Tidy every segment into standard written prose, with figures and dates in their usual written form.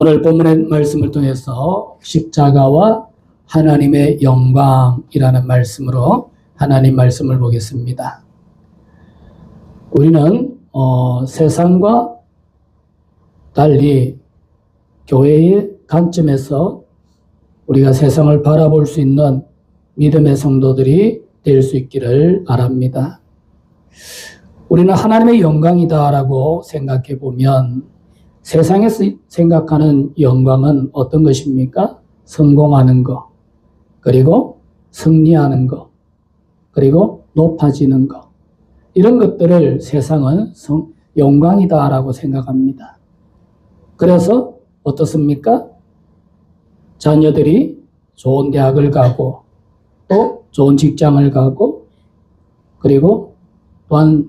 오늘 본문의 말씀을 통해서 십자가와 하나님의 영광이라는 말씀으로 하나님 말씀을 보겠습니다. 우리는 세상과 달리 교회의 관점에서 우리가 세상을 바라볼 수 있는 믿음의 성도들이 될 수 있기를 바랍니다. 우리는 하나님의 영광이다라고 생각해 보면 세상에서 생각하는 영광은 어떤 것입니까? 성공하는 것, 그리고 승리하는 것, 그리고 높아지는 것. 이런 것들을 세상은 영광이다라고 생각합니다. 그래서 어떻습니까? 자녀들이 좋은 대학을 가고 또 좋은 직장을 가고 그리고 또한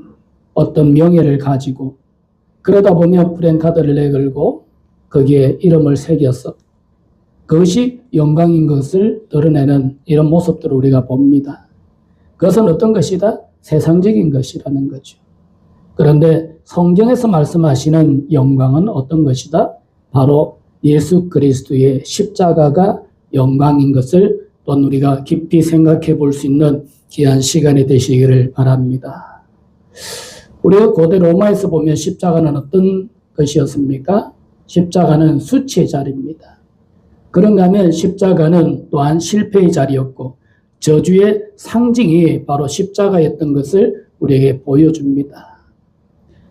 어떤 명예를 가지고 그러다 보면 프랜카드를 내걸고 거기에 이름을 새겨서 그것이 영광인 것을 드러내는 이런 모습들을 우리가 봅니다. 그것은 어떤 것이다? 세상적인 것이라는 거죠. 그런데 성경에서 말씀하시는 영광은 어떤 것이다? 바로 예수 그리스도의 십자가가 영광인 것을 또한 우리가 깊이 생각해 볼 수 있는 귀한 시간이 되시기를 바랍니다. 우리가 고대 로마에서 보면 십자가는 어떤 것이었습니까? 십자가는 수치의 자리입니다. 그런가 하면 십자가는 또한 실패의 자리였고 저주의 상징이 바로 십자가였던 것을 우리에게 보여줍니다.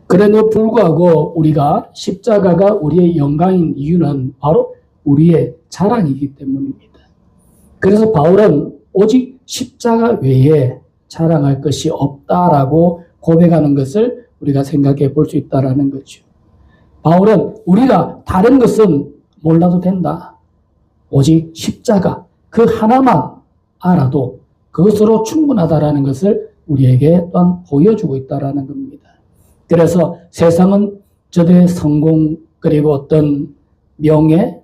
그럼에도 불구하고 우리가 십자가가 우리의 영광인 이유는 바로 우리의 자랑이기 때문입니다. 그래서 바울은 오직 십자가 외에 자랑할 것이 없다라고 고백하는 것을 우리가 생각해 볼 수 있다는 거죠. 바울은 우리가 다른 것은 몰라도 된다. 오직 십자가 그 하나만 알아도 그것으로 충분하다라는 것을 우리에게 또한 보여주고 있다는 겁니다. 그래서 세상은 저들의 성공 그리고 어떤 명예,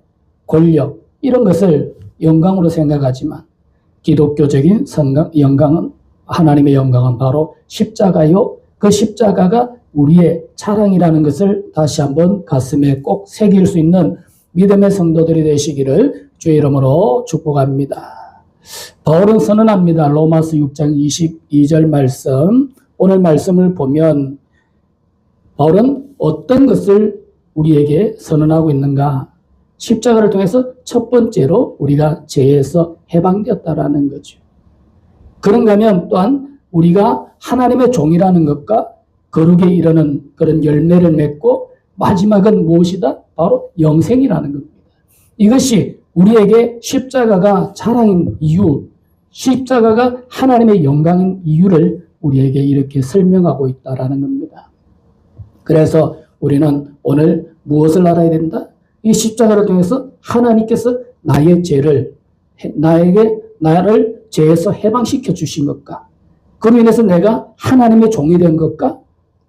권력 이런 것을 영광으로 생각하지만 기독교적인 영광은 하나님의 영광은 바로 십자가요. 그 십자가가 우리의 자랑이라는 것을 다시 한번 가슴에 꼭 새길 수 있는 믿음의 성도들이 되시기를 주의 이름으로 축복합니다. 바울은 선언합니다. 로마서 6장 22절 말씀. 오늘 말씀을 보면 바울은 어떤 것을 우리에게 선언하고 있는가? 십자가를 통해서 첫 번째로 우리가 죄에서 해방되었다라는 거죠. 그런가 하면 또한 우리가 하나님의 종이라는 것과 거룩에 이르는 그런 열매를 맺고 마지막은 무엇이다? 바로 영생이라는 겁니다. 이것이 우리에게 십자가가 자랑인 이유, 십자가가 하나님의 영광인 이유를 우리에게 이렇게 설명하고 있다라는 겁니다. 그래서 우리는 오늘 무엇을 알아야 된다? 이 십자가를 통해서 하나님께서 나의 죄를 나를 죄에서 해방시켜 주신 것과 그로 인해서 내가 하나님의 종이 된 것과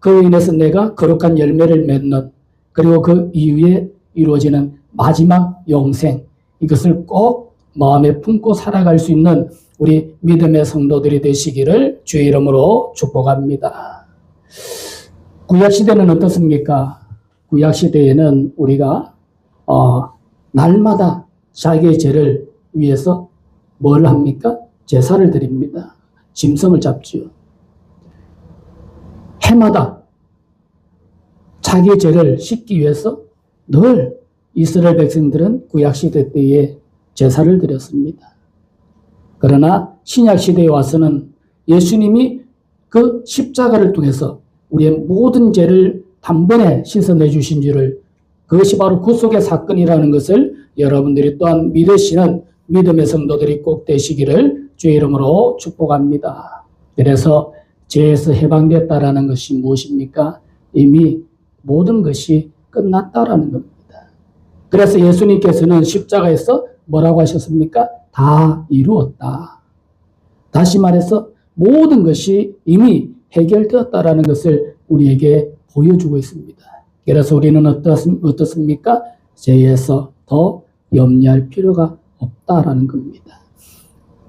그로 인해서 내가 거룩한 열매를 맺는 그리고 그 이후에 이루어지는 마지막 영생 이것을 꼭 마음에 품고 살아갈 수 있는 우리 믿음의 성도들이 되시기를 주의 이름으로 축복합니다. 구약시대는 어떻습니까? 구약시대에는 우리가 날마다 자기의 죄를 위해서 뭘 합니까? 제사를 드립니다. 짐승을 잡지요. 해마다 자기의 죄를 씻기 위해서 늘 이스라엘 백성들은 구약시대 때에 제사를 드렸습니다. 그러나 신약시대에 와서는 예수님이 그 십자가를 통해서 우리의 모든 죄를 단번에 씻어내 주신 줄을 그것이 바로 구속의 사건이라는 것을 여러분들이 또한 믿으시는 믿음의 성도들이 꼭 되시기를 주의 이름으로 축복합니다. 그래서 죄에서 해방됐다라는 것이 무엇입니까? 이미 모든 것이 끝났다라는 겁니다. 그래서 예수님께서는 십자가에서 뭐라고 하셨습니까? 다 이루었다. 다시 말해서 모든 것이 이미 해결되었다라는 것을 우리에게 보여주고 있습니다. 그래서 우리는 어떻습니까? 죄에서 더 염려할 필요가 없다라는 겁니다.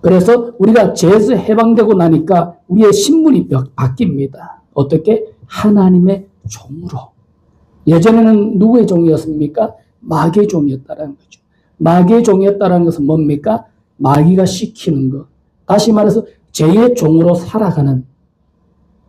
그래서 우리가 죄에서 해방되고 나니까 우리의 신분이 바뀝니다. 어떻게? 하나님의 종으로. 예전에는 누구의 종이었습니까? 마귀의 종이었다라는 거죠. 마귀의 종이었다라는 것은 뭡니까? 마귀가 시키는 것. 다시 말해서 죄의 종으로 살아가는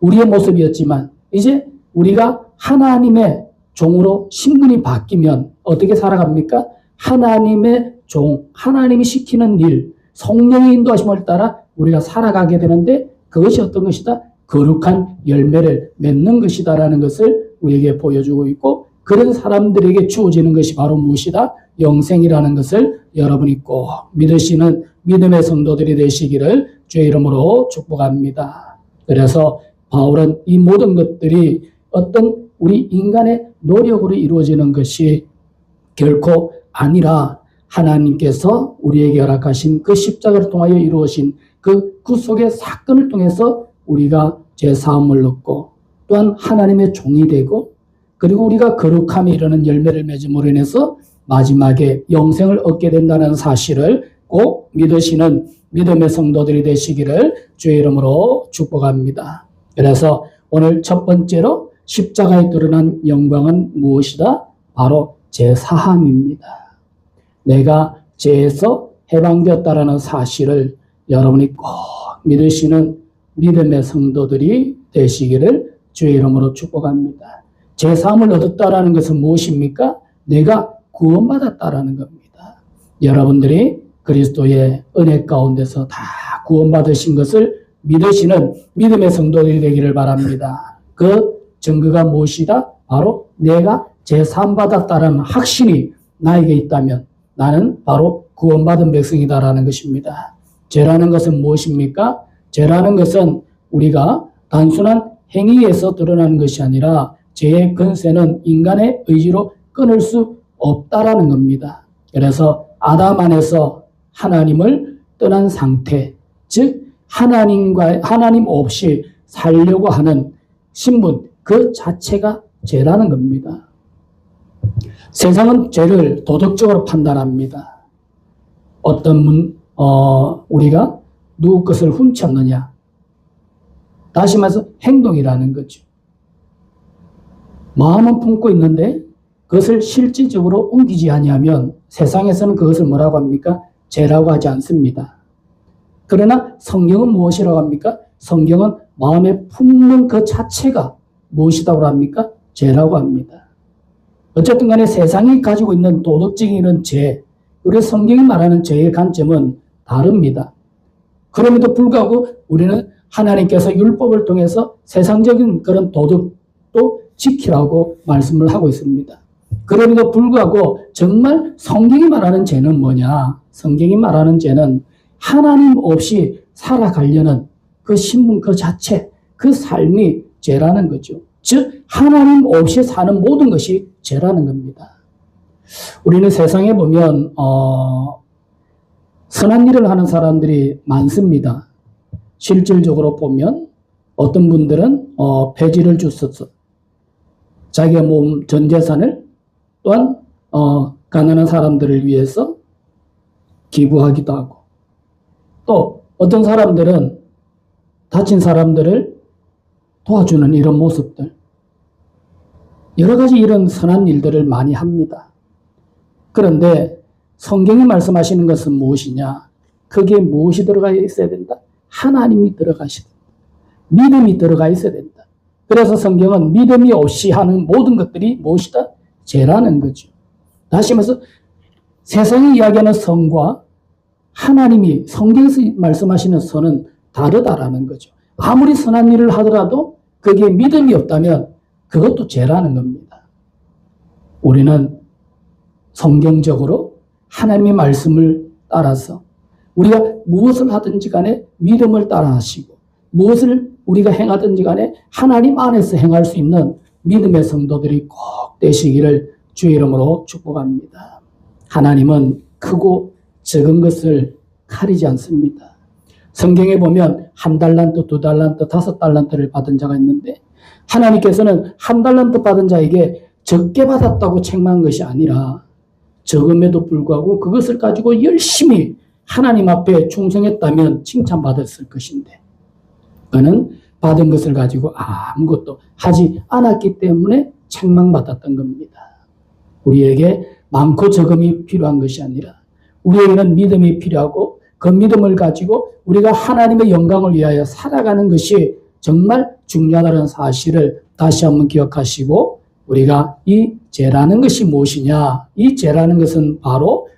우리의 모습이었지만 이제 우리가 하나님의 종으로 신분이 바뀌면 어떻게 살아갑니까? 하나님의 종, 하나님이 시키는 일, 성령의 인도하심을 따라 우리가 살아가게 되는데 그것이 어떤 것이다? 거룩한 열매를 맺는 것이다라는 것을 우리에게 보여주고 있고 그런 사람들에게 주어지는 것이 바로 무엇이다? 영생이라는 것을 여러분이 꼭 믿으시는 믿음의 성도들이 되시기를 주의 이름으로 축복합니다. 그래서 바울은 이 모든 것들이 어떤 우리 인간의 노력으로 이루어지는 것이 결코 아니라 하나님께서 우리에게 허락하신 그 십자가를 통하여 이루어진 그 구속의 사건을 통해서 우리가 죄사함을 얻고 또한 하나님의 종이 되고 그리고 우리가 거룩함에 이르는 열매를 맺음으로 인해서 마지막에 영생을 얻게 된다는 사실을 꼭 믿으시는 믿음의 성도들이 되시기를 주의 이름으로 축복합니다. 그래서 오늘 첫 번째로 십자가에 드러난 영광은 무엇이다? 바로 죄사함입니다. 내가 죄에서 해방되었다라는 사실을 여러분이 꼭 믿으시는 믿음의 성도들이 되시기를 주의 이름으로 축복합니다. 죄사함을 얻었다라는 것은 무엇입니까? 내가 구원받았다라는 겁니다. 여러분들이 그리스도의 은혜 가운데서 다 구원받으신 것을 믿으시는 믿음의 성도들이 되기를 바랍니다. 그 증거가 무엇이다? 바로 내가 죄사함 받았다라는 확신이 나에게 있다면 나는 바로 구원받은 백성이다라는 것입니다. 죄라는 것은 무엇입니까? 죄라는 것은 우리가 단순한 행위에서 드러나는 것이 아니라 죄의 근세는 인간의 의지로 끊을 수 없다라는 겁니다. 그래서 아담 안에서 하나님을 떠난 상태, 즉 하나님 없이 살려고 하는 신분 그 자체가 죄라는 겁니다. 세상은 죄를 도덕적으로 판단합니다. 우리가 누구 것을 훔쳤느냐. 다시 말해서 행동이라는 거죠. 마음은 품고 있는데 그것을 실질적으로 옮기지 아니하면 세상에서는 그것을 뭐라고 합니까? 죄라고 하지 않습니다. 그러나 성경은 무엇이라고 합니까? 성경은 마음에 품는 그 자체가 무엇이라고 합니까? 죄라고 합니다. 어쨌든 간에 세상이 가지고 있는 도덕적인 이런 죄, 우리 성경이 말하는 죄의 관점은 다릅니다. 그럼에도 불구하고 우리는 하나님께서 율법을 통해서 세상적인 그런 도덕도 지키라고 말씀을 하고 있습니다. 그럼에도 불구하고 정말 성경이 말하는 죄는 뭐냐? 성경이 말하는 죄는 하나님 없이 살아가려는 그 신분 그 자체, 그 삶이 죄라는 거죠. 즉 하나님 없이 사는 모든 것이 죄라는 겁니다. 우리는 세상에 보면 선한 일을 하는 사람들이 많습니다. 실질적으로 보면 어떤 분들은 폐지를 주셔서 자기의 몸 전 재산을 또한 가난한 사람들을 위해서 기부하기도 하고 또 어떤 사람들은 다친 사람들을 도와주는 이런 모습들 여러 가지 이런 선한 일들을 많이 합니다. 그런데 성경이 말씀하시는 것은 무엇이냐? 거기에 무엇이 들어가 있어야 된다? 하나님이 들어가셔야 된다. 믿음이 들어가 있어야 된다. 그래서 성경은 믿음이 없이 하는 모든 것들이 무엇이다? 죄라는 거죠. 다시 말해서 세상이 이야기하는 선과 하나님이 성경에서 말씀하시는 선은 다르다라는 거죠. 아무리 선한 일을 하더라도 거기에 믿음이 없다면 그것도 죄라는 겁니다. 우리는 성경적으로 하나님의 말씀을 따라서 우리가 무엇을 하든지 간에 믿음을 따라 하시고 무엇을 우리가 행하든지 간에 하나님 안에서 행할 수 있는 믿음의 성도들이 꼭 되시기를 주의 이름으로 축복합니다. 하나님은 크고 적은 것을 가리지 않습니다. 성경에 보면 1달란트, 2달란트, 5달란트를 받은 자가 있는데 하나님께서는 1달란트 받은 자에게 적게 받았다고 책망한 것이 아니라 적음에도 불구하고 그것을 가지고 열심히 하나님 앞에 충성했다면 칭찬받았을 것인데 그는 받은 것을 가지고 아무것도 하지 않았기 때문에 책망받았던 겁니다. 우리에게 많고 적음이 필요한 것이 아니라 우리에게는 믿음이 필요하고 그 믿음을 가지고 우리가 하나님의 영광을 위하여 살아가는 것이 정말 중요하다는 사실을 다시 한번 기억하시고 우리가 이 죄라는 것이 무엇이냐? 이 죄라는 것은 바로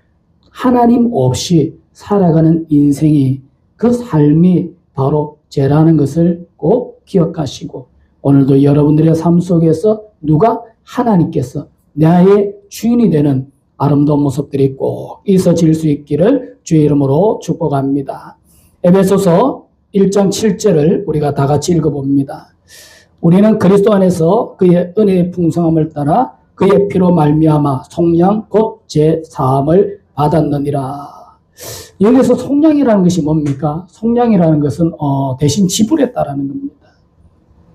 하나님 없이 살아가는 인생이 그 삶이 바로 죄라는 것을 꼭 기억하시고 오늘도 여러분들의 삶 속에서 누가 하나님께서 나의 주인이 되는 아름다운 모습들이 꼭 있어질 수 있기를 주의 이름으로 축복합니다. 에베소서 1장 7절을 우리가 다 같이 읽어봅니다. 우리는 그리스도 안에서 그의 은혜의 풍성함을 따라 그의 피로 말미암아 속량 곧 제사함을 받았느니라. 여기서 속량이라는 것이 뭡니까? 속량이라는 것은 대신 지불했다라는 겁니다.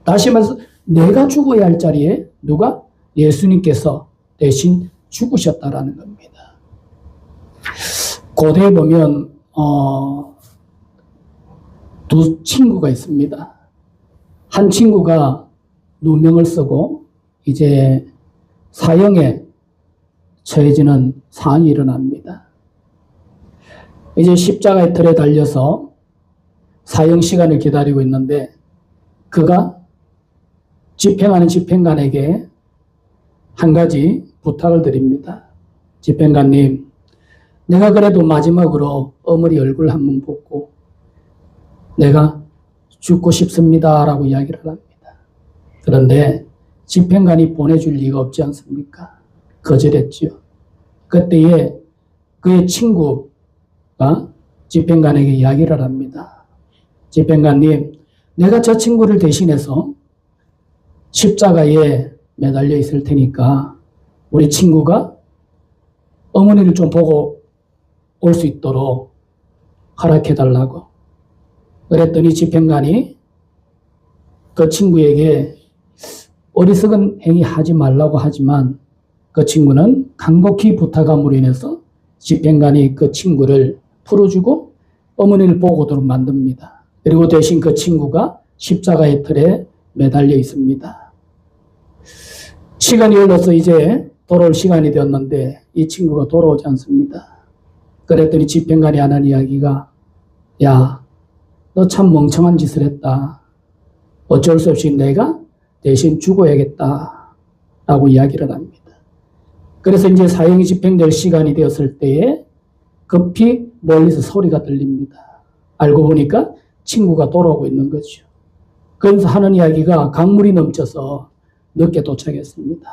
다시 말해서 내가 죽어야 할 자리에 누가? 예수님께서 대신 죽으셨다라는 겁니다. 고대에 보면 두 친구가 있습니다. 한 친구가 누명을 쓰고 이제 사형에 처해지는 상황이 일어납니다. 이제 십자가의 틀에 달려서 사형 시간을 기다리고 있는데 그가 집행하는 집행관에게 한 가지 부탁을 드립니다. 집행관님, 내가 그래도 마지막으로 어머니 얼굴 한번 보고 내가 죽고 싶습니다 라고 이야기를 합니다. 그런데 집행관이 보내줄 리가 없지 않습니까? 거절했죠. 그때에 그의 친구가 집행관에게 이야기를 합니다. 집행관님, 내가 저 친구를 대신해서 십자가에 매달려 있을 테니까 우리 친구가 어머니를 좀 보고 올 수 있도록 허락해달라고. 그랬더니 집행관이 그 친구에게 어리석은 행위 하지 말라고 하지만 그 친구는 간곡히 부탁함으로 인해서 집행관이 그 친구를 풀어주고 어머니를 보고 오도록 만듭니다. 그리고 대신 그 친구가 십자가의 틀에 매달려 있습니다. 시간이 흘러서 이제 돌아올 시간이 되었는데 이 친구가 돌아오지 않습니다. 그랬더니 집행관이 하는 이야기가 야, 너 참 멍청한 짓을 했다. 어쩔 수 없이 내가 대신 죽어야겠다. 라고 이야기를 합니다. 그래서 이제 사형이 집행될 시간이 되었을 때에 급히 멀리서 소리가 들립니다. 알고 보니까 친구가 돌아오고 있는 거죠. 그래서 하는 이야기가 강물이 넘쳐서 늦게 도착했습니다.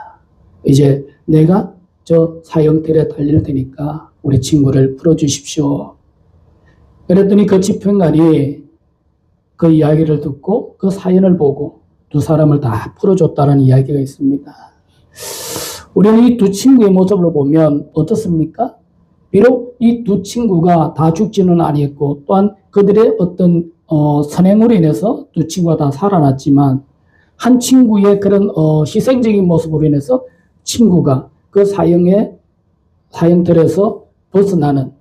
이제 내가 저 사형틀에 달릴 테니까 우리 친구를 풀어주십시오. 그랬더니 그 집행관이 그 이야기를 듣고 그 사연을 보고 두 사람을 다 풀어줬다는 이야기가 있습니다. 우리는 이 두 친구의 모습을 보면 어떻습니까? 비록 이 두 친구가 다 죽지는 아니었고 또한 그들의 어떤 선행으로 인해서 두 친구가 다 살아났지만 한 친구의 그런 희생적인 모습으로 인해서 친구가 그 사형틀에서 벗어나는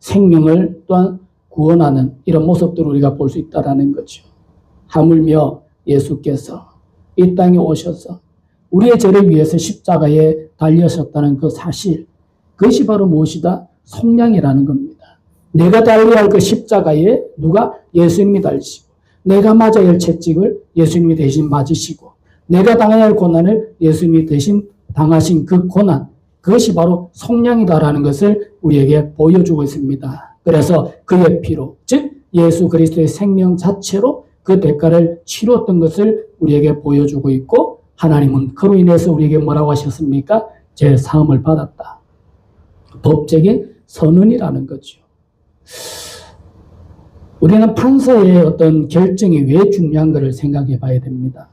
생명을 또한 구원하는 이런 모습들을 우리가 볼 수 있다는 거죠. 하물며 예수께서 이 땅에 오셔서 우리의 죄를 위해서 십자가에 달리셨다는 그 사실, 그것이 바로 무엇이다? 속량이라는 겁니다. 내가 달려야 할 그 십자가에 누가? 예수님이 달리시고 내가 맞아야 할 채찍을 예수님이 대신 맞으시고 내가 당해야 할 고난을 예수님이 대신 당하신 그 고난, 그것이 바로 속량이다라는 것을 우리에게 보여주고 있습니다. 그래서 그의 피로, 즉 예수 그리스도의 생명 자체로 그 대가를 치렀던 것을 우리에게 보여주고 있고 하나님은 그로 인해서 우리에게 뭐라고 하셨습니까? 제 사함을 받았다. 법적인 선언이라는 거죠. 우리는 판사의 어떤 결정이 왜 중요한가를 생각해 봐야 됩니다.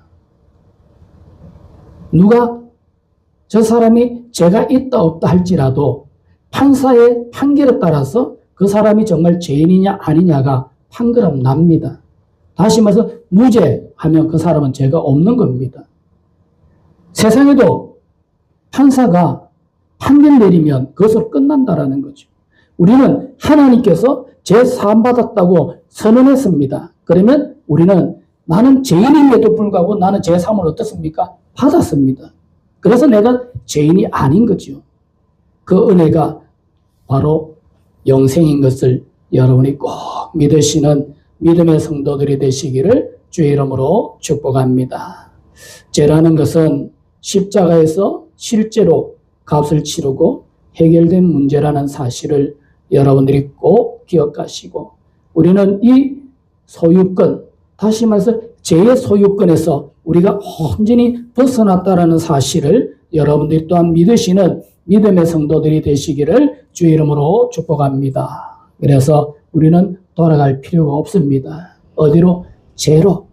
누가 저 사람이 죄가 있다 없다 할지라도 판사의 판결에 따라서 그 사람이 정말 죄인이냐 아니냐가 판결은 납니다. 다시 말해서 무죄하면 그 사람은 죄가 없는 겁니다. 세상에도 판사가 판결 내리면 그것으로 끝난다라는 거죠. 우리는 하나님께서 죄 사함받았다고 선언했습니다. 그러면 우리는 나는 죄인임에도 불구하고 나는 죄 사함을 어떻습니까? 받았습니다. 그래서 내가 죄인이 아닌 거죠. 그 은혜가 바로 영생인 것을 여러분이 꼭 믿으시는 믿음의 성도들이 되시기를 주의 이름으로 축복합니다. 죄라는 것은 십자가에서 실제로 값을 치르고 해결된 문제라는 사실을 여러분들이 꼭 기억하시고, 우리는 이 소유권, 다시 말해서 죄의 소유권에서 우리가 온전히 벗어났다라는 사실을 여러분들이 또한 믿으시는 믿음의 성도들이 되시기를 주의 이름으로 축복합니다. 그래서 우리는 돌아갈 필요가 없습니다. 어디로? 죄로.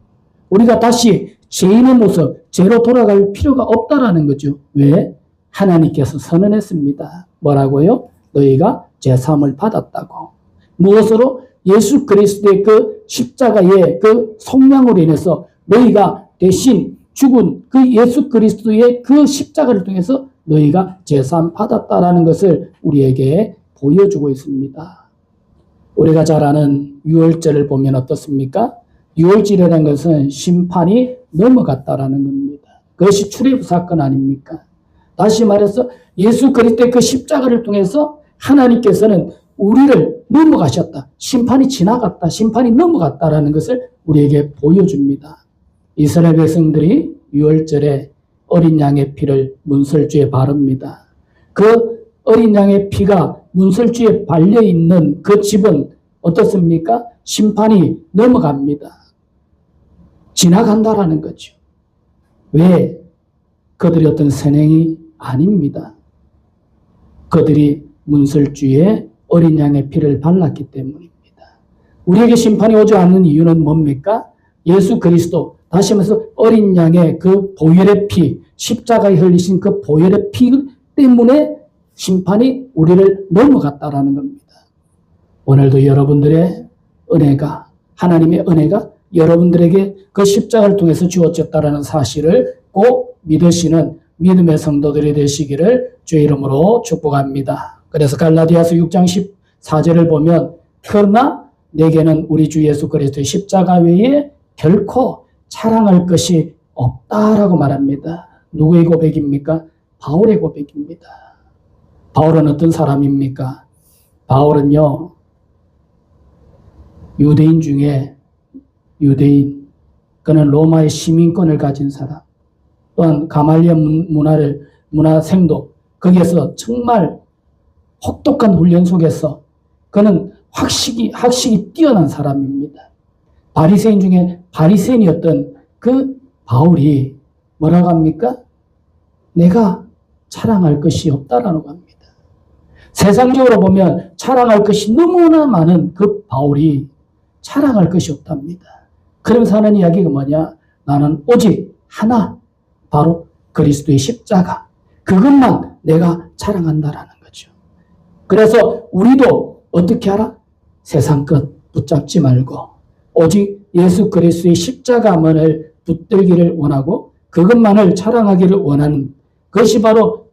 우리가 다시 죄인의 모습, 죄로 돌아갈 필요가 없다라는 거죠. 왜? 하나님께서 선언했습니다. 뭐라고요? 너희가 죄사함을 받았다고. 무엇으로? 예수 그리스도의 그 십자가의 그 속량으로 인해서 너희가 대신 죽은 그 예수 그리스도의 그 십자가를 통해서 너희가 죄사함 받았다라는 것을 우리에게 보여주고 있습니다. 우리가 잘 아는 유월절을 보면 어떻습니까? 유월절이라는 것은 심판이 넘어갔다라는 겁니다. 그것이 출애굽 사건 아닙니까? 다시 말해서 예수 그리스도의 그 십자가를 통해서 하나님께서는 우리를 넘어가셨다. 심판이 지나갔다. 심판이 넘어갔다라는 것을 우리에게 보여줍니다. 이스라엘 백성들이 유월절에 어린 양의 피를 문설주에 바릅니다. 그 어린 양의 피가 문설주에 발려있는 그 집은 어떻습니까? 심판이 넘어갑니다. 지나간다라는 거죠. 왜? 그들이 어떤 선행이 아닙니다. 그들이 문설주에 어린 양의 피를 발랐기 때문입니다. 우리에게 심판이 오지 않는 이유는 뭡니까? 예수 그리스도, 다시 말해서 어린 양의 그 보혈의 피, 십자가에 흘리신 그 보혈의 피 때문에 심판이 우리를 넘어갔다라는 겁니다. 오늘도 여러분들의 은혜가, 하나님의 은혜가 여러분들에게 그 십자가를 통해서 주어졌다라는 사실을 꼭 믿으시는 믿음의 성도들이 되시기를 주의 이름으로 축복합니다. 그래서 갈라디아서 6장 14절을 보면 그러나 내게는 우리 주 예수 그리스도의 십자가 외에 결코 자랑할 것이 없다라고 말합니다. 누구의 고백입니까? 바울의 고백입니다. 바울은 어떤 사람입니까? 바울은요, 유대인 중에 유대인, 그는 로마의 시민권을 가진 사람, 또한 가말리아 문화 생도, 거기에서 정말 혹독한 훈련 속에서 그는 학식이 뛰어난 사람입니다. 바리새인 중에 바리새인이었던 그 바울이 뭐라고 합니까? 내가 자랑할 것이 없다라고 합니다. 세상적으로 보면 자랑할 것이 너무나 많은 그 바울이 자랑할 것이 없답니다. 그러면서 하는 이야기가 뭐냐? 나는 오직 하나, 바로 그리스도의 십자가, 그것만 내가 자랑한다라는 거죠. 그래서 우리도 어떻게 하라? 세상 것 붙잡지 말고 오직 예수 그리스도의 십자가만을 붙들기를 원하고 그것만을 자랑하기를 원하는 것이 바로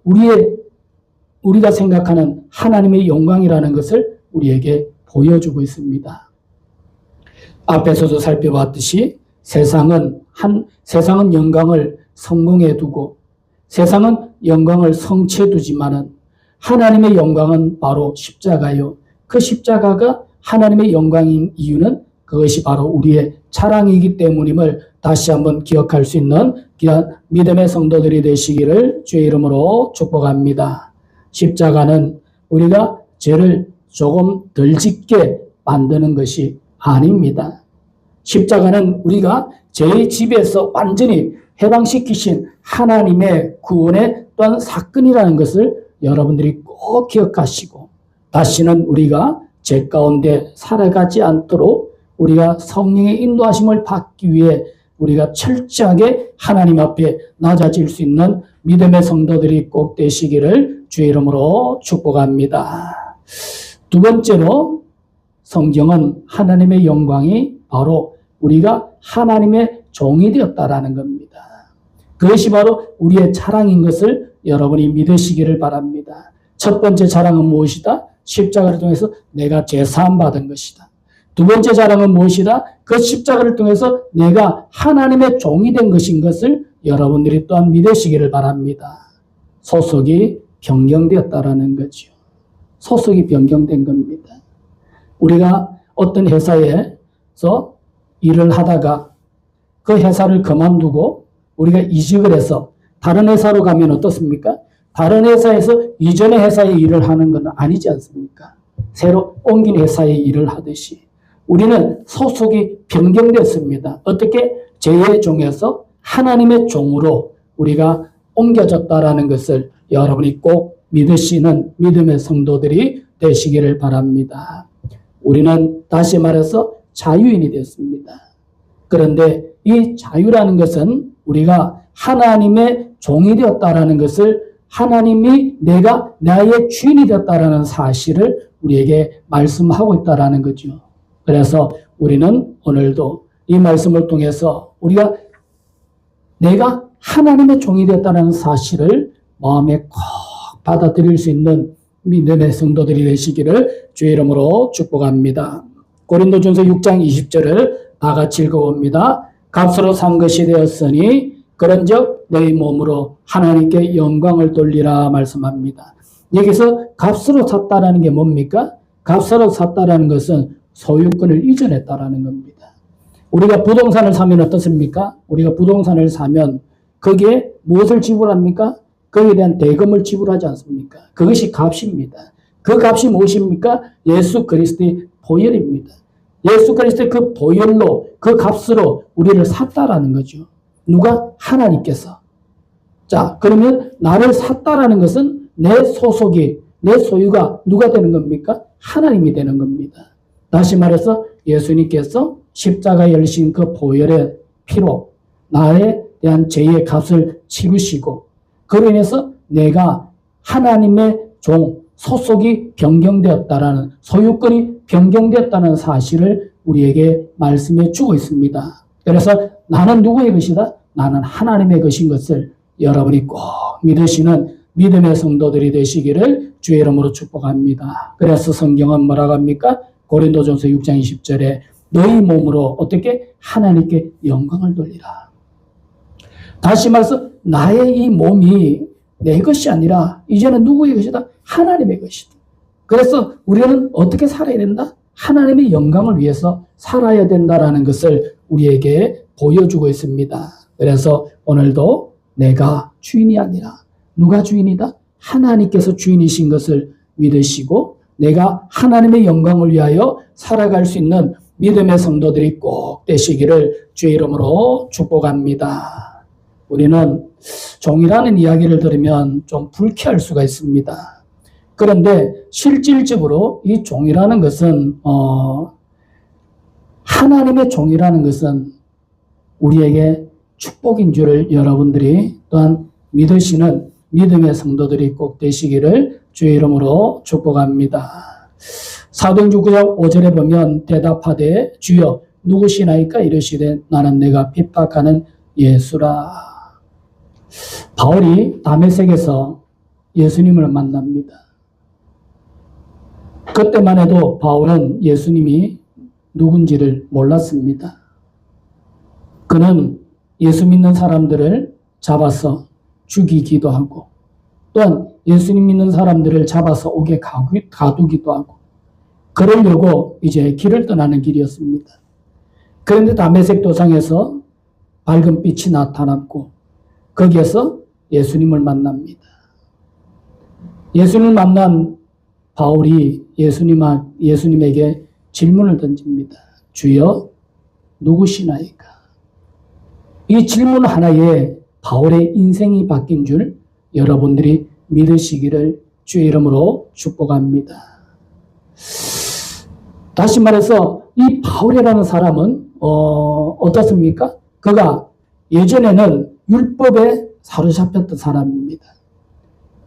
우리가 생각하는 하나님의 영광이라는 것을 우리에게 보여주고 있습니다. 앞에서도 살펴봤듯이 세상은 영광을 성공에 두고 세상은 영광을 성취에 두지만은 하나님의 영광은 바로 십자가요. 그 십자가가 하나님의 영광인 이유는 그것이 바로 우리의 자랑이기 때문임을 다시 한번 기억할 수 있는 귀한 믿음의 성도들이 되시기를 주의 이름으로 축복합니다. 십자가는 우리가 죄를 조금 덜 짓게 만드는 것이 아닙니다. 십자가는 우리가 죄의 집에서 완전히 해방시키신 하나님의 구원의 또한 사건이라는 것을 여러분들이 꼭 기억하시고 다시는 우리가 죄 가운데 살아가지 않도록 우리가 성령의 인도하심을 받기 위해 우리가 철저하게 하나님 앞에 낮아질 수 있는 믿음의 성도들이 꼭 되시기를 주의 이름으로 축복합니다. 두 번째로 성경은 하나님의 영광이 바로 우리가 하나님의 종이 되었다라는 겁니다. 그것이 바로 우리의 자랑인 것을 여러분이 믿으시기를 바랍니다. 첫 번째 자랑은 무엇이다? 십자가를 통해서 내가 죄사함 받은 것이다. 두 번째 자랑은 무엇이다? 그 십자가를 통해서 내가 하나님의 종이 된 것인 것을 여러분들이 또한 믿으시기를 바랍니다. 소속이 변경되었다라는 거죠. 소속이 변경된 겁니다. 우리가 어떤 회사에서 일을 하다가 그 회사를 그만두고 우리가 이직을 해서 다른 회사로 가면 어떻습니까? 다른 회사에서 이전의 회사에 일을 하는 건 아니지 않습니까? 새로 옮긴 회사에 일을 하듯이 우리는 소속이 변경됐습니다. 어떻게? 죄의 종에서 하나님의 종으로 우리가 옮겨졌다라는 것을 여러분이 꼭 믿으시는 믿음의 성도들이 되시기를 바랍니다. 우리는 다시 말해서 자유인이 됐습니다. 그런데 이 자유라는 것은 우리가 하나님의 종이 되었다라는 것을 하나님이 내가 나의 주인이 되었다라는 사실을 우리에게 말씀하고 있다라는 거죠. 그래서 우리는 오늘도 이 말씀을 통해서 우리가 내가 하나님의 종이 되었다는 사실을 마음에 꼭 받아들일 수 있는 믿음의 성도들이 되시기를 주의 이름으로 축복합니다. 고린도전서 6장 20절을 다 같이 읽어봅니다. 값으로 산 것이 되었으니 그런즉 너희 몸으로 하나님께 영광을 돌리라 말씀합니다. 여기서 값으로 샀다라는 게 뭡니까? 값으로 샀다라는 것은 소유권을 이전했다라는 겁니다. 우리가 부동산을 사면 어떻습니까? 우리가 부동산을 사면 거기에 무엇을 지불합니까? 거기에 대한 대금을 지불하지 않습니까? 그것이 값입니다. 그 값이 무엇입니까? 예수 그리스도의 보혈입니다. 예수 그리스도의 그 보혈로 그 값으로 우리를 샀다라는 거죠. 누가? 하나님께서. 자, 그러면 나를 샀다라는 것은 내 소속이, 내 소유가 누가 되는 겁니까? 하나님이 되는 겁니다. 다시 말해서 예수님께서 십자가에 열리신 그 보혈의 피로 나에 대한 죄의 값을 치르시고 그로 인해서 내가 하나님의 종, 소속이 변경되었다라는, 소유권이 변경되었다는 사실을 우리에게 말씀해 주고 있습니다. 그래서 나는 누구의 것이다? 나는 하나님의 것인 것을 여러분이 꼭 믿으시는 믿음의 성도들이 되시기를 주의 이름으로 축복합니다. 그래서 성경은 뭐라고 합니까? 고린도전서 6장 20절에 너희 몸으로 어떻게? 하나님께 영광을 돌리라. 다시 말해서 나의 이 몸이 내 것이 아니라 이제는 누구의 것이다? 하나님의 것이다. 그래서 우리는 어떻게 살아야 된다? 하나님의 영광을 위해서 살아야 된다라는 것을 우리에게 보여주고 있습니다. 그래서 오늘도 내가 주인이 아니라 누가 주인이다? 하나님께서 주인이신 것을 믿으시고 내가 하나님의 영광을 위하여 살아갈 수 있는 믿음의 성도들이 꼭 되시기를 주의 이름으로 축복합니다. 우리는 종이라는 이야기를 들으면 좀 불쾌할 수가 있습니다. 그런데 실질적으로 이 종이라는 것은 하나님의 종이라는 것은 우리에게 축복인 줄을 여러분들이 또한 믿으시는 믿음의 성도들이 꼭 되시기를 주의 이름으로 축복합니다. 사도행전 9장 5절에 보면 대답하되 주여 누구시나이까 이르시되 나는 내가 핍박하는 예수라. 바울이 다메섹에서 예수님을 만납니다. 그때만 해도 바울은 예수님이 누군지를 몰랐습니다. 그는 예수 믿는 사람들을 잡아서 죽이기도 하고 또한 예수님 믿는 사람들을 잡아서 옥에 가두기도 하고 그러려고 이제 길을 떠나는 길이었습니다. 그런데 다메섹 도상에서 밝은 빛이 나타났고 거기에서 예수님을 만납니다. 예수님을 만난 바울이 예수님에게 질문을 던집니다. 주여 누구시나이까? 이 질문 하나에 바울의 인생이 바뀐 줄 여러분들이 믿으시기를 주의 이름으로 축복합니다. 다시 말해서 이 바울이라는 사람은 어떻습니까? 그가 예전에는 율법에 사로잡혔던 사람입니다.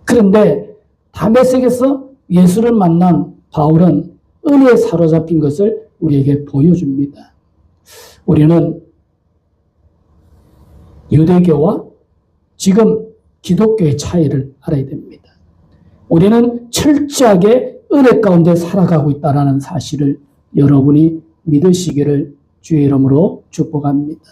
그런데 다메섹에서 예수를 만난 바울은 은혜에 사로잡힌 것을 우리에게 보여줍니다. 우리는 유대교와 지금 기독교의 차이를 알아야 됩니다. 우리는 철저하게 은혜 가운데 살아가고 있다는 사실을 여러분이 믿으시기를 주의 이름으로 축복합니다.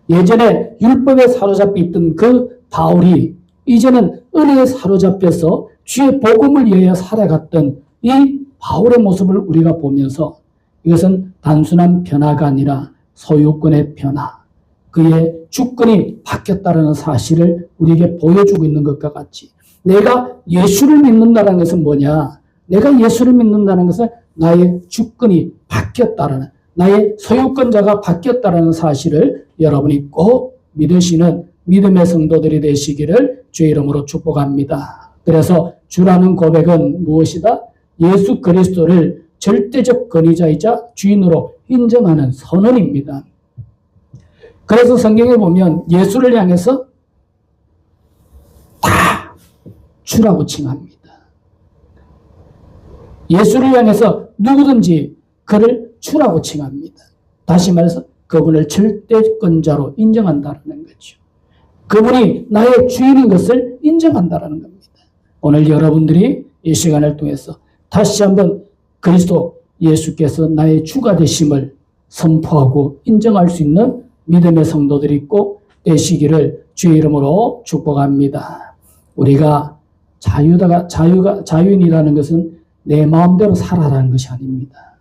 예전에 율법에 사로잡혀 있던 그 바울이 이제는 은혜에 사로잡혀서 주의 복음을 위하여 살아갔던 이 바울의 모습을 우리가 보면서 이것은 단순한 변화가 아니라 소유권의 변화, 그의 주권이 바뀌었다는 사실을 우리에게 보여주고 있는 것과 같이, 내가 예수를 믿는다는 것은 뭐냐? 내가 예수를 믿는다는 것은 나의 주권이 바뀌었다는, 나의 소유권자가 바뀌었다는 사실을 여러분이 꼭 믿으시는 믿음의 성도들이 되시기를 주의 이름으로 축복합니다. 그래서 주라는 고백은 무엇이다? 예수 그리스도를 절대적 권위자이자 주인으로 인정하는 선언입니다. 그래서 성경에 보면 예수를 향해서 다 주라고 칭합니다. 예수를 향해서 누구든지 그를 주라고 칭합니다. 다시 말해서 그분을 절대권자로 인정한다는 거죠. 그분이 나의 주인인 것을 인정한다는 겁니다. 오늘 여러분들이 이 시간을 통해서 다시 한번 그리스도 예수께서 나의 주가 되심을 선포하고 인정할 수 있는 믿음의 성도들이 꼭 되시기를 주의 이름으로 축복합니다. 우리가 자유인이라는 것은 내 마음대로 살아라는 것이 아닙니다.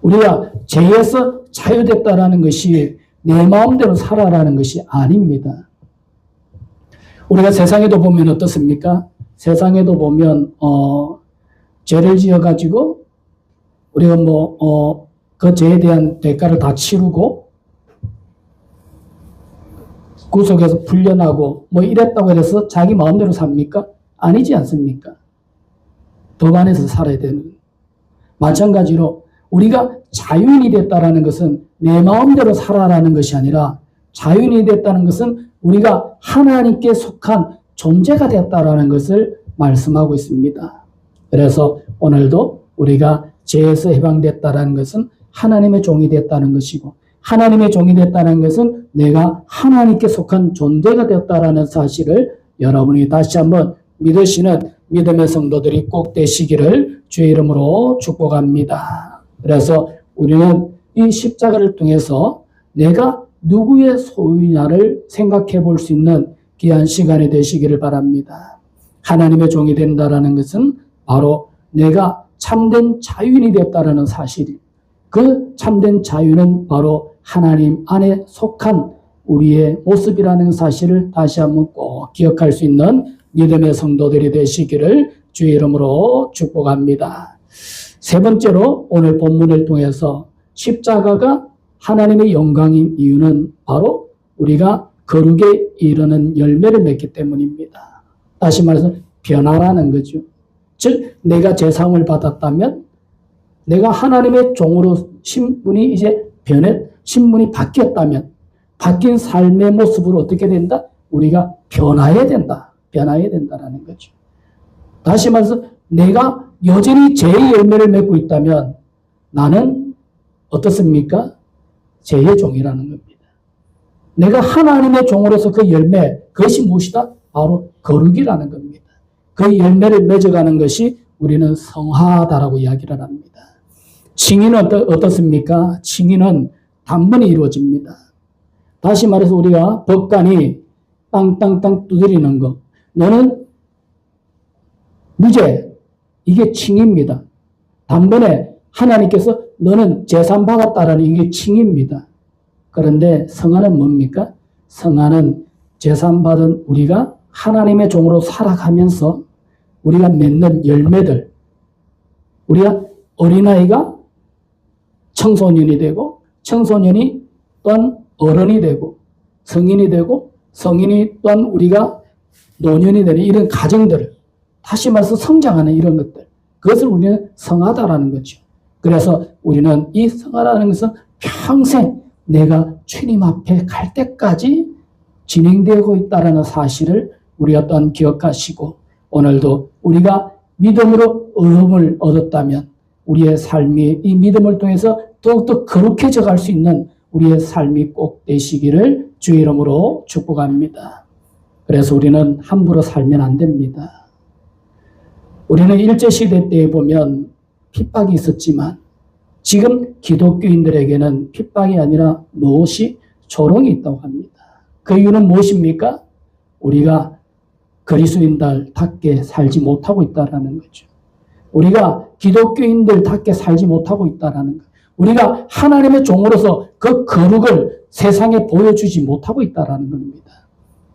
우리가 죄에서 자유됐다라는 것이 내 마음대로 살아라는 것이 아닙니다. 우리가 세상에도 보면 어떻습니까? 세상에도 보면 죄를 지어가지고 우리가 그 죄에 대한 대가를 다 치르고 구속에서 풀려나고 이랬다고 해서 자기 마음대로 삽니까? 아니지 않습니까? 법 안에서 살아야 되는. 마찬가지로 우리가 자유인이 됐다라는 것은 내 마음대로 살아라는 것이 아니라, 자유인이 됐다는 것은 우리가 하나님께 속한 존재가 됐다라는 것을 말씀하고 있습니다. 그래서 오늘도 우리가 죄에서 해방됐다라는 것은 하나님의 종이 됐다는 것이고, 하나님의 종이 됐다는 것은 내가 하나님께 속한 존재가 됐다라는 사실을 여러분이 다시 한번 믿으시는 믿음의 성도들이 꼭 되시기를 주의 이름으로 축복합니다. 그래서 우리는 이 십자가를 통해서 내가 누구의 소유냐를 생각해 볼 수 있는 귀한 시간이 되시기를 바랍니다. 하나님의 종이 된다라는 것은 바로 내가 참된 자유인이 됐다라는 사실, 그 참된 자유는 바로 하나님 안에 속한 우리의 모습이라는 사실을 다시 한번 꼭 기억할 수 있는 믿음의 성도들이 되시기를 주의 이름으로 축복합니다. 세 번째로 오늘 본문을 통해서 십자가가 하나님의 영광인 이유는 바로 우리가 거룩에 이르는 열매를 맺기 때문입니다. 다시 말해서 변화라는 거죠. 즉 내가 제사함을 받았다면, 내가 하나님의 종으로 신분이 이제 신분이 바뀌었다면, 바뀐 삶의 모습으로 어떻게 된다? 우리가 변화해야 된다. 변화해야 된다라는 거죠. 다시 말해서 내가 여전히 죄의 열매를 맺고 있다면 나는 어떻습니까? 죄의 종이라는 겁니다. 내가 하나님의 종으로서 그 열매, 그것이 무엇이다? 바로 거룩이라는 겁니다. 그 열매를 맺어가는 것이 우리는 성화다라고 이야기를 합니다. 칭의는 어떻습니까? 칭의는 단번에 이루어집니다. 다시 말해서 우리가 법관이 땅땅땅 두드리는 거, 너는 무죄, 이게 칭의입니다. 단번에 하나님께서 너는 재산 받았다라는 이게 칭의입니다. 그런데 성화는 뭡니까? 성화는 재산 받은 우리가 하나님의 종으로 살아가면서 우리가 맺는 열매들, 우리가 어린아이가 청소년이 되고, 청소년이 또한 어른이 되고, 성인이 되고, 성인이 또한 우리가 노년이 되는 이런 가정들을, 다시 말해서 성장하는 이런 것들, 그것을 우리는 성하다라는 거죠. 그래서 우리는 이 성하라는 것은 평생 내가 주님 앞에 갈 때까지 진행되고 있다는 사실을 우리가 또한 기억하시고, 오늘도 우리가 믿음으로 의음을 얻었다면 우리의 삶이 이 믿음을 통해서 더욱더 거룩해져 갈 수 있는 우리의 삶이 꼭 되시기를 주의 이름으로 축복합니다. 그래서 우리는 함부로 살면 안 됩니다. 우리는 일제시대 때에 보면 핍박이 있었지만 지금 기독교인들에게는 핍박이 아니라 무엇이 조롱이 있다고 합니다. 그 이유는 무엇입니까? 우리가 그리스도인들답게 살지 못하고 있다라는 거죠. 우리가 기독교인들답게 살지 못하고 있다라는 것. 우리가 하나님의 종으로서 그 거룩을 세상에 보여주지 못하고 있다라는 겁니다.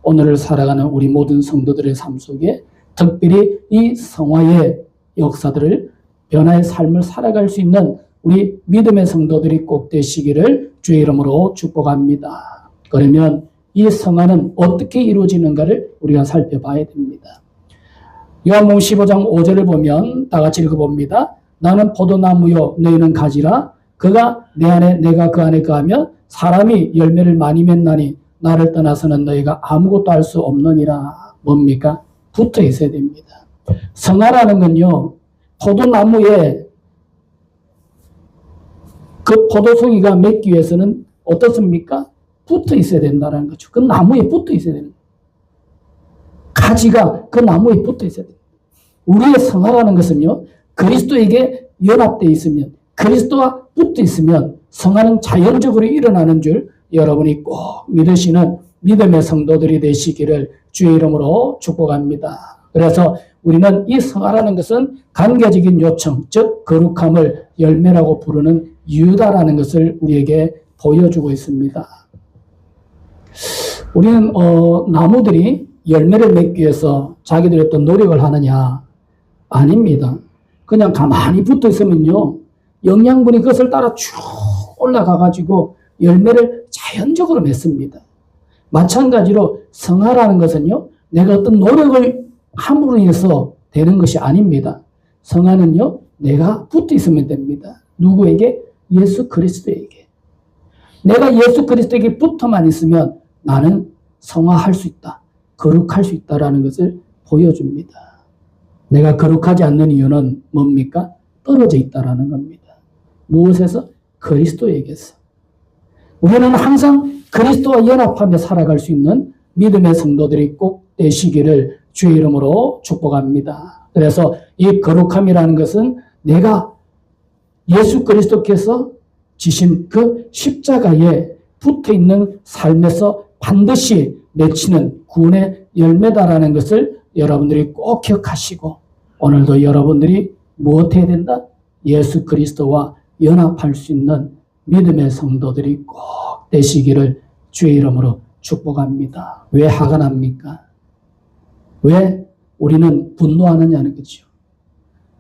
오늘을 살아가는 우리 모든 성도들의 삶 속에 특별히 이 성화의 역사들을 변화의 삶을 살아갈 수 있는 우리 믿음의 성도들이 꼭 되시기를 주의 이름으로 축복합니다. 그러면 이 성화는 어떻게 이루어지는가를 우리가 살펴봐야 됩니다. 요한복음 15장 5절을 보면 다 같이 읽어봅니다. 나는 포도나무요 너희는 가지라 그가 내 안에 내가 그 안에 거하면 사람이 열매를 많이 맺나니 나를 떠나서는 너희가 아무것도 할 수 없느니라. 뭡니까? 붙어 있어야 됩니다. 성화라는 건요 포도나무에 그 포도송이가 맺기 위해서는 어떻습니까? 붙어 있어야 된다는 거죠. 그 나무에 붙어 있어야 됩니다. 가지가 그 나무에 붙어 있어야 됩니다. 우리의 성화라는 것은요 그리스도에게 연합되어 있으면 그리스도와 붙어 있으면 성화는 자연적으로 일어나는 줄 여러분이 꼭 믿으시는 믿음의 성도들이 되시기를 주의 이름으로 축복합니다. 그래서 우리는 이 성화라는 것은 관계적인 요청, 즉 거룩함을 열매라고 부르는 이유다라는 것을 우리에게 보여주고 있습니다. 우리는 나무들이 열매를 맺기 위해서 자기들이 어떤 노력을 하느냐? 아닙니다. 그냥 가만히 붙어 있으면요 영양분이 그것을 따라 쭉 올라가가지고 열매를 자연적으로 맺습니다. 마찬가지로 성화라는 것은요 내가 어떤 노력을 함으로 인해서 되는 것이 아닙니다. 성화는요 내가 붙어 있으면 됩니다. 누구에게? 예수 그리스도에게. 내가 예수 그리스도에게 붙어만 있으면 나는 성화할 수 있다. 거룩할 수 있다라는 것을 보여줍니다. 내가 거룩하지 않는 이유는 뭡니까? 떨어져 있다라는 겁니다. 무엇에서? 그리스도에게서. 우리는 항상 그리스도와 연합하며 살아갈 수 있는 믿음의 성도들이 꼭 되시기를 주의 이름으로 축복합니다. 그래서 이 거룩함이라는 것은 내가 예수 그리스도께서 지신 그 십자가에 붙어있는 삶에서 반드시 맺히는 구원의 열매다라는 것을 여러분들이 꼭 기억하시고 오늘도 여러분들이 무엇 해야 된다? 예수 그리스도와 연합할 수 있는 믿음의 성도들이 꼭 되시기를 주의 이름으로 축복합니다. 왜 화가 납니까? 왜 우리는 분노하느냐는 거죠.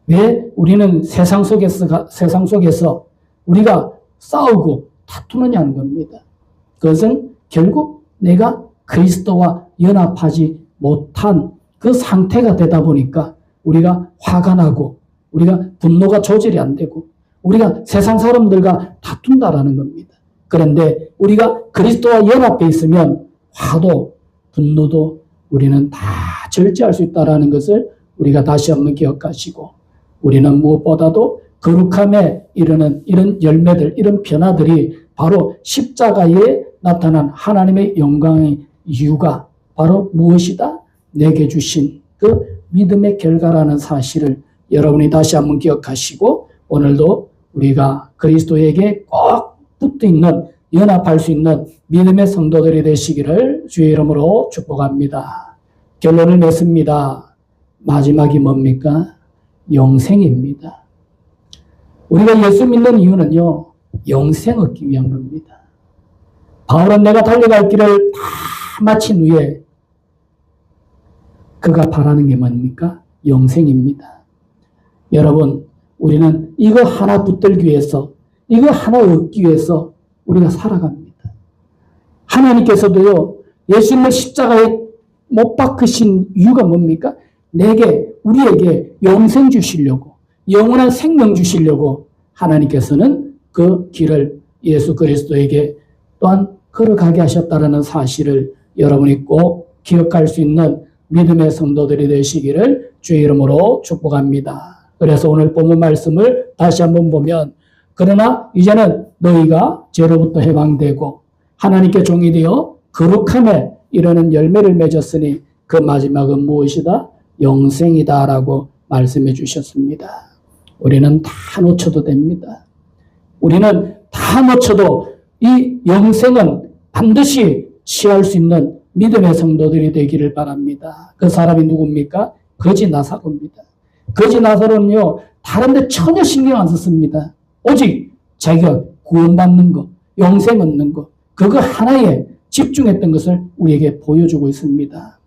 왜 우리는 세상 속에서 우리가 싸우고 다투느냐는 겁니다. 그것은 결국 내가 그리스도와 연합하지 못한 그 상태가 되다 보니까 우리가 화가 나고 우리가 분노가 조절이 안 되고 우리가 세상 사람들과 다툰다라는 겁니다. 그런데 우리가 그리스도와 연합해 있으면 화도 분노도 우리는 다 절제할 수 있다는 것을 우리가 다시 한번 기억하시고 우리는 무엇보다도 거룩함에 이르는 이런 열매들, 이런 변화들이 바로 십자가에 나타난 하나님의 영광의 이유가 바로 무엇이다? 내게 주신 그 믿음의 결과라는 사실을 여러분이 다시 한번 기억하시고 오늘도 우리가 그리스도에게 꼭 붙어 있는 연합할 수 있는 믿음의 성도들이 되시기를 주의 이름으로 축복합니다. 결론을 맺습니다. 마지막이 뭡니까? 영생입니다. 우리가 예수 믿는 이유는요, 영생 얻기 위한 겁니다. 바울은 내가 달려갈 길을 다 마친 후에 그가 바라는 게 뭡니까? 영생입니다. 여러분, 우리는 이거 하나 붙들기 위해서, 이거 하나 얻기 위해서 우리가 살아갑니다. 하나님께서도요, 예수님을 십자가에 못 박으신 이유가 뭡니까? 우리에게 영생 주시려고, 영원한 생명 주시려고 하나님께서는 그 길을 예수 그리스도에게 또한 걸어가게 하셨다는 사실을 여러분이 꼭 기억할 수 있는 믿음의 성도들이 되시기를 주의 이름으로 축복합니다. 그래서 오늘 본문 말씀을 다시 한번 보면 그러나 이제는 너희가 죄로부터 해방되고 하나님께 종이 되어 거룩함에 이르는 열매를 맺었으니 그 마지막은 무엇이다? 영생이다라고 말씀해 주셨습니다. 우리는 다 놓쳐도 됩니다. 우리는 다 놓쳐도 이 영생은 반드시 취할 수 있는 믿음의 성도들이 되기를 바랍니다. 그 사람이 누굽니까? 거지 나사로입니다. 거지 나사로는요, 다른데 전혀 신경 안 썼습니다. 오직 자기가 구원받는 것, 영생 얻는 것, 그거 하나에 집중했던 것을 우리에게 보여주고 있습니다.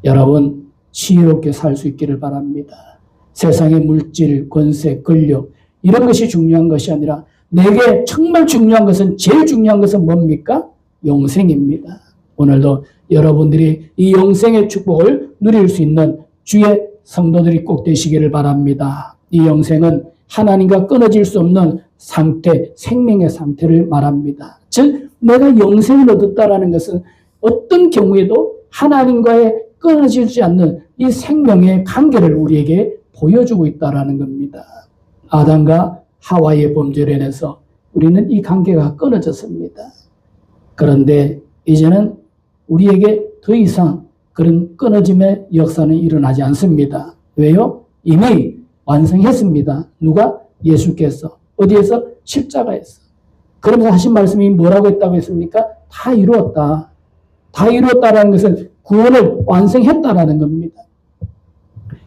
여러분, 지혜롭게 살 수 있기를 바랍니다. 세상의 물질, 권세, 권력 이런 것이 중요한 것이 아니라 내게 정말 중요한 것은, 제일 중요한 것은 뭡니까? 영생입니다. 오늘도 여러분들이 이 영생의 축복을 누릴 수 있는 주의 성도들이 꼭 되시기를 바랍니다. 이 영생은 하나님과 끊어질 수 없는 상태, 생명의 상태를 말합니다. 즉 내가 영생을 얻었다라는 것은 어떤 경우에도 하나님과의 끊어지지 않는 이 생명의 관계를 우리에게 보여주고 있다라는 겁니다. 아담과 하와의 범죄로 인해서 우리는 이 관계가 끊어졌습니다. 그런데 이제는 우리에게 더 이상 그런 끊어짐의 역사는 일어나지 않습니다. 왜요? 이미 완성했습니다. 누가? 예수께서. 어디에서? 십자가에서. 그러면서 하신 말씀이 뭐라고 했다고 했습니까? 다 이루었다. 다 이루었다라는 것은 구원을 완성했다라는 겁니다.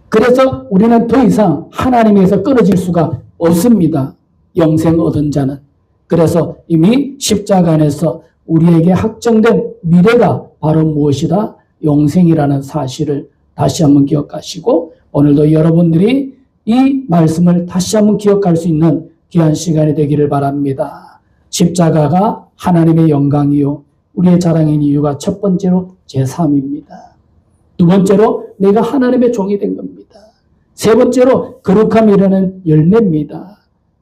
그래서 우리는 더 이상 하나님에서 끊어질 수가 없습니다. 영생 얻은 자는. 그래서 이미 십자가 안에서 우리에게 확정된 미래가 바로 무엇이다? 영생이라는 사실을 다시 한번 기억하시고, 오늘도 여러분들이 이 말씀을 다시 한번 기억할 수 있는 귀한 시간이 되기를 바랍니다. 십자가가 하나님의 영광이요 우리의 자랑인 이유가 첫 번째로 제3입니다. 두 번째로 내가 하나님의 종이 된 겁니다. 세 번째로 거룩함이라는 열매입니다.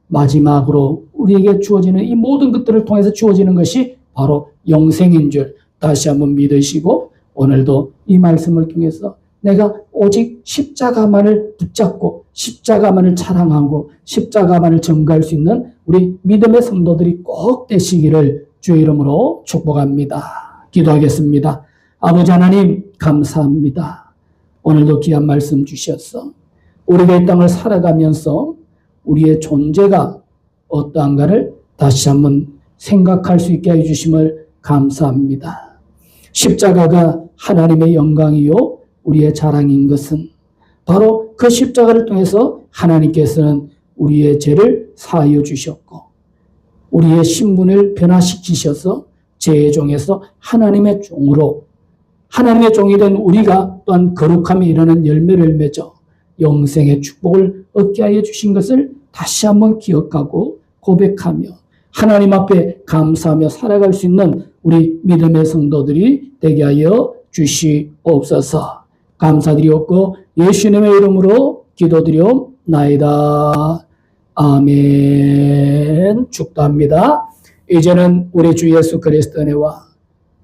마지막으로 우리에게 주어지는 이 모든 것들을 통해서 주어지는 것이 바로 영생인 줄 다시 한번 믿으시고, 오늘도 이 말씀을 통해서 내가 오직 십자가만을 붙잡고 십자가만을 자랑하고 십자가만을 전가할 수 있는 우리 믿음의 성도들이 꼭 되시기를 주의 이름으로 축복합니다. 기도하겠습니다. 아버지 하나님 감사합니다. 오늘도 귀한 말씀 주셨어. 우리가 이 땅을 살아가면서 우리의 존재가 어떠한가를 다시 한번 생각할 수 있게 해주심을 감사합니다. 십자가가 하나님의 영광이요 우리의 자랑인 것은 바로 그 십자가를 통해서 하나님께서는 우리의 죄를 사하여 주셨고 우리의 신분을 변화시키셔서 죄의 종에서 하나님의 종으로, 하나님의 종이 된 우리가 또한 거룩함이 일어나는 열매를 맺어 영생의 축복을 얻게 하여 주신 것을 다시 한번 기억하고 고백하며 하나님 앞에 감사하며 살아갈 수 있는 우리 믿음의 성도들이 되게 하여 주시옵소서. 감사드리옵고 예수님의 이름으로 기도드리옵나이다. 아멘. 축도합니다. 이제는 우리 주 예수 그리스도의 은혜와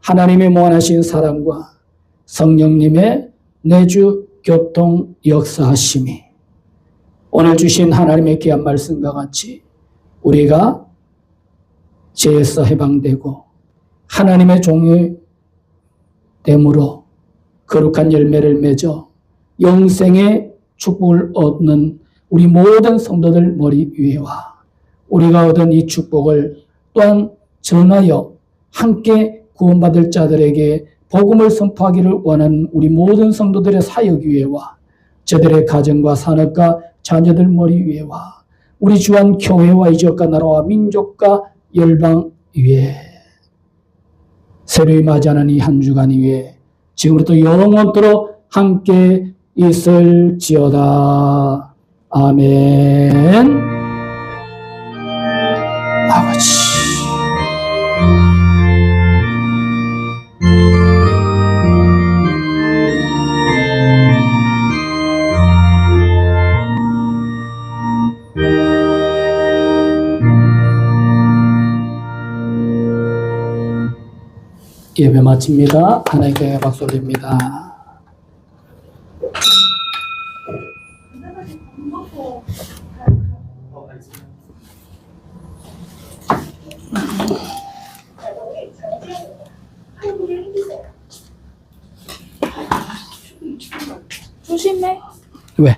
하나님의 무한하신 사랑과 성령님의 내주 교통 역사하심이 오늘 주신 하나님의 귀한 말씀과 같이 우리가 죄에서 해방되고 하나님의 종이 됨으로 거룩한 열매를 맺어 영생의 축복을 얻는 우리 모든 성도들 머리 위에와 우리가 얻은 이 축복을 또한 전하여 함께 구원받을 자들에게 복음을 선포하기를 원하는 우리 모든 성도들의 사역 위에와 저들의 가정과 산업과 자녀들 머리 위에와 우리 주한 교회와 이적과 나라와 민족과 열방 위에 새로이 맞이하는 이 한 주간 위에 지금부터 영원토록 함께 있을지어다. 아멘. 아버지 예배 마칩니다. 하나님께 박수 올립니다. 조심해. 왜?